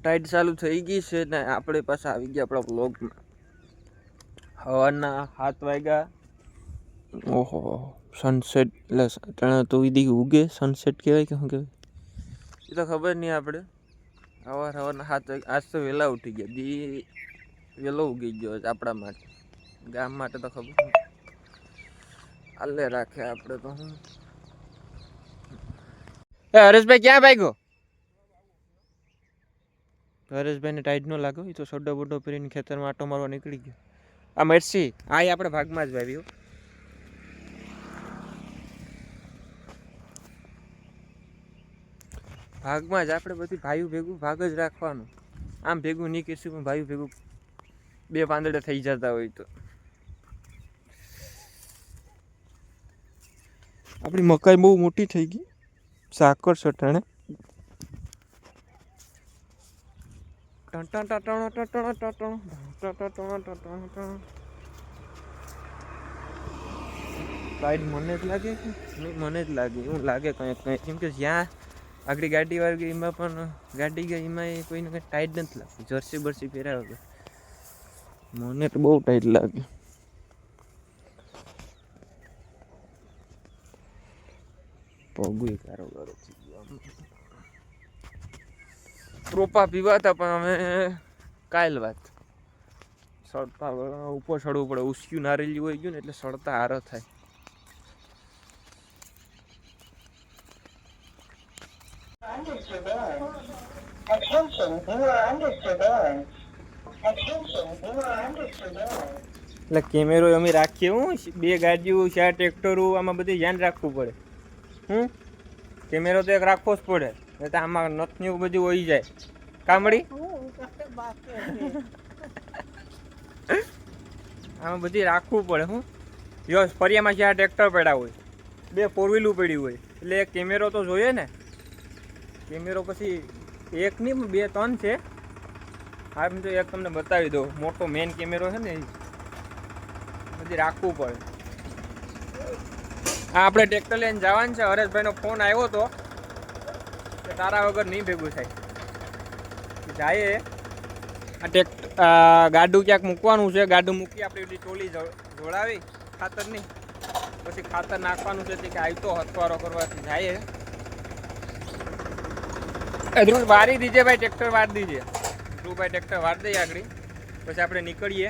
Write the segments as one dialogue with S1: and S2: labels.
S1: Ride ચાલુ થઈ ગઈ છે ને આપણે પાછા આવી ગયા આપણા બ્લોગમાં. હવાના 7 વાગ્યા. ઓહો સનસેટ એટલે તો ઈદી ઉગે સનસેટ કહેવાય કે શું કહેવાય એ તો ખબર નહીં આપણે. સવારના 7 વાગે આજ તો વહેલા ઉઠી ગયા. દી વહેલો ઉગી ગયો આપણા માટે. ગામ માટે તો ખબર નહીં. આલે રાખે આપણે તો. હું હરેશભાઈ ક્યાં ભાગ્યો? હરેશભાઈને ટાઈટ ન લાગ્યો. એ તો સોડો બોડો પહેરીને ખેતરમાં આટો મારવા નીકળી ગયો. આ મરસી આ આપણે ભાગમાં જ વાવ્યું. ભાગમાં જ આપણે બધી ભાઈઓ ભેગું ભાગ જ રાખવાનું. આમ ભેગું નહીં કહેશું પણ ભાઈઓ ભેગું 2 પાંદડા થઈ જતા હોય તો. આપણી મકાઈ બહુ મોટી થઈ ગઈ. સાકર સટાણે લાઈટ મને જ લાગે કે મને જ લાગે એવું લાગે કંઈક કેમ કે જ્યાં આગળ ગાડી વાળી ગઈ એમાં પણ ગાડી ગઈ એમાં કોઈને કંઈ ટાઈટ નથી લાગતી. જર્સી બરસી પહેર્યા વગર મને તો બહુ ટાઈટ લાગે. પગું કારોબાર થઈ ગયો. ત્રોપા પીવાતા પણ અમે કાલ વાત સડતા ઉપર સડવું પડે. ઉસ્ક્યું નારેલી હોય ગયું ને એટલે સડતા હારો થાય. એટલે કેમેરો અમે રાખીએ. હું 2 ગાડીઓ 4 ટ્રેક્ટરો આમાં બધી ધ્યાન રાખવું પડે. કેમેરો તો એક રાખવો જ પડે. નહીં તો આમાં નથની એવું બધું હોઈ જાય. કામડી આમાં બધી રાખવું પડે. યસ ફરિયામાં 4 ટ્રેક્ટર પડ્યા હોય 2 4 વ્હીલું પડ્યું હોય એટલે એક કેમેરો તો જોઈએ ને. કેમેરો પછી એક નહીં 2 3 છે. હા તો એક તમને બતાવી દો. મોટો મેઇન કેમેરો છે ને એ બધી રાખવું પડે. હા આપણે ટ્રેક્ટર લઈને જવાનું છે. હરેશભાઈનો ફોન આવ્યો હતો કે તારા વગર નહીં ભેગું થાય. જાય આ ગાડું ક્યાંક મૂકવાનું છે. ગાડું મૂકી આપણે બધી ટોલી જોડાવી ખાતરની પછી ખાતર નાખવાનું છે. કે આવતો હથવારો કરવાથી જાય ધ્રુવ વારી દીજે ભાઈ. ટ્રેક્ટર વાર દીજે ધ્રુવભાઈ. ટ્રેક્ટર વાર દઈએ આગળ પછી આપણે નીકળીએ.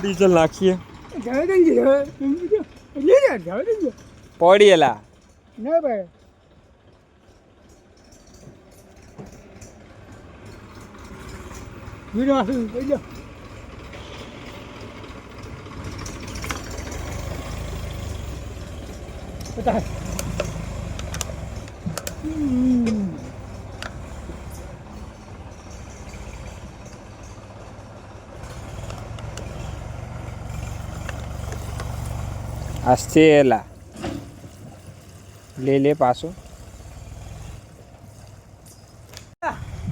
S1: ડીઝલ નાખીએ પડેલા ના ભાઈ. આસ્તેલા લે પાછો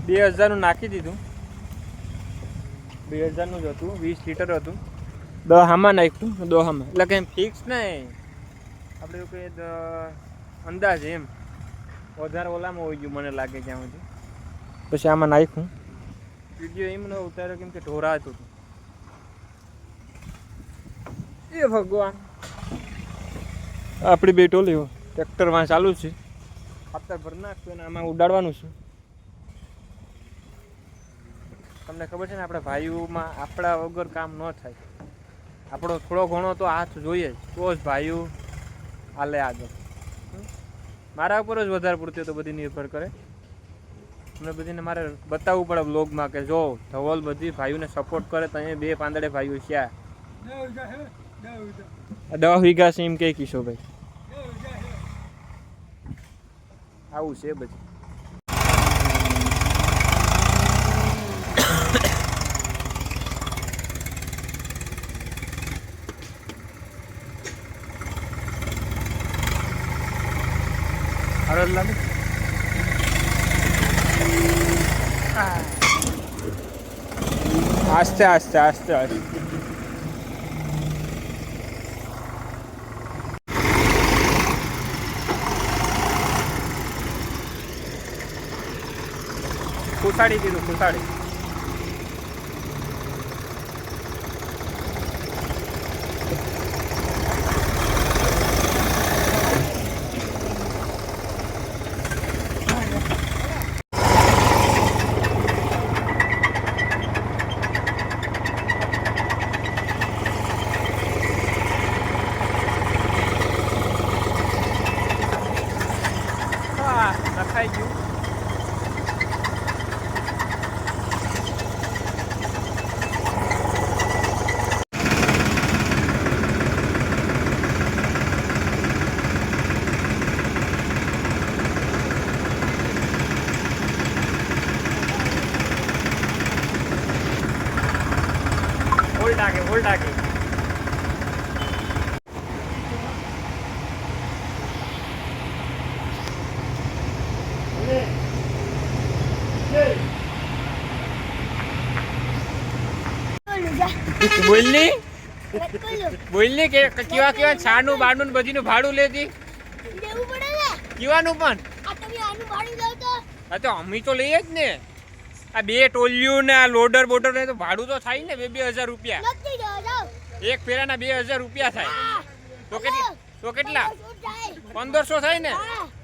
S1: 2000 નું નાખી દીધું. 2000 નું જ હતું. 20 લીટર હતું. 10 હામાં નાખ્યું. 10 હામાં એટલે કંઈ ફિક્સ નહીં. આપણે એવું કહીએ તો અંદાજ એમ. વધારે ઓલામાં હોઈ ગયું મને લાગે ત્યાં સુધી. પછી આમાં નાખ્યું. વિડીયો એમ ન ઉતાર્યો કેમ કે ઢોરાતું હતું. એ ભગવાન આપણી 2 ટોલી ટ્રેક્ટરમાં ચાલુ છે. ખાતર ભરી નાખતું અને આમાં ઉડાડવાનું છે. તમને ખબર છે ને આપણા ભાઈઓમાં આપણા વગર કામ ન થાય. આપણો થોડો ઘણો તો હાથ જોઈએ તો જ ભાઈઓ હાલે આગળ. મારા ઉપર જ વધારે પૂરતી તો બધી નિર્ભર કરે. અમને બધીને મારે બતાવવું પડે બ્લોગમાં કે જો ધવલ બધી ભાઈઓને સપોર્ટ કરે તો અહીંયા 2 પાંદડે ભાઈઓ છે. 10 વીઘા છે એમ કે કિશોરભાઈ. આવું છે બધી. હરદ લાગે આસ્તે આસ્તે આસ્તે આસ્તે. કુસાડી દીધું કુસાડી. નખાઈ ગયું. ઉલટા કે બોલની કે કેવા કેવા છાનું બાનું બધીનું ભાડું લેતી
S2: દેવું પડે ને
S1: કેવાનું પણ
S2: આ તમે આનું ભાડું જાવ તો
S1: હા તો અમે તો લઈએ જ ને. આ બે ટોલિયું ને આ લોડર બોડર ને તો ભાડું તો થાય ને 2,000 રૂપિયા.
S2: નથી જાવ
S1: એક ફેરાના 2,000 રૂપિયા થાય. તો કેટલા 1500 થાય ને.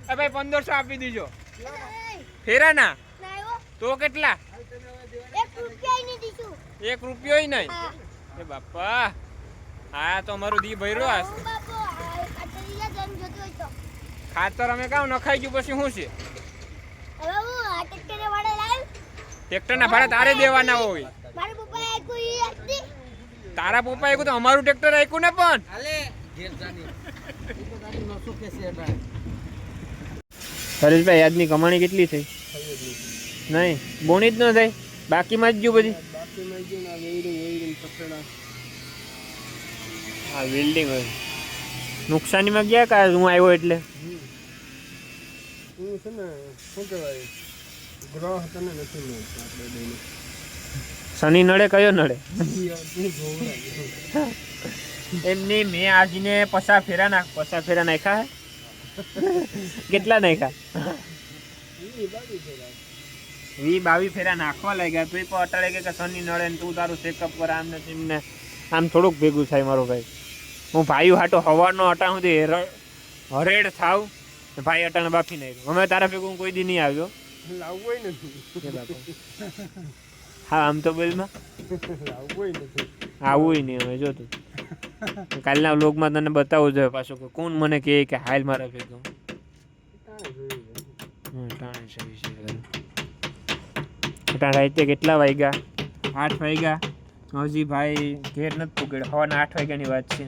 S1: ભાઈ 1500 આપી દીજો ફેરાના. તો કેટલા 1 રૂપિયો નહીં. એ બાપા હા તો અમારું દી ભર્યો આ ખાતર અમે કામ નખાઈ ગયું પછી શું છે. ટ્રેક્ટર ના ભાડા તારે દેવાના હોય. તારા પપ્પા એક તો અમારું ટ્રેક્ટર આપ્યું ને પણ હરેશભાઈ આજની કમાણી કેટલી થઈ? નહીં બોણી જ ન થાય બાકીમાં જ ગયું બધી. હા વેલ્ડિંગ હોય નુકસાનીમાં ગયા કા હું આવ્યો એટલે શનિ નડે કયો નડે એમની મેં આજને 50 ફેરા નાખ્યા હે. કેટલા નાખ્યા? 20-22 ફેરા નાખવા લાગ્યા તો પણ અટાડે કે શનિ નડે ને તું તારું ચેકઅપ કર આમ ને તેમને. આમ થોડુંક ભેગું થાય મારો ભાઈ. હું ભાઈ હાટો હવાનો અટા સુધી હરેડ થાવ ભાઈ અટાને બાફી નાખ્યો. અમે તારા ભેગું કોઈ દી નહીં આવ્યો. હા આમ તો બોલમાં આવું નહીં હવે જો તું કાલના વ્લોગમાં તને બતાવવું જોઈએ પાછું કે કોણ મને કહે કે હાલ મારા ભેગું રાતે કેટલા વાગ્યા? 8 વાગ્યા. હજી ભાઈ ઘેર નથી પૂગેડ. સવારના 8 વાગ્યાની વાત છે.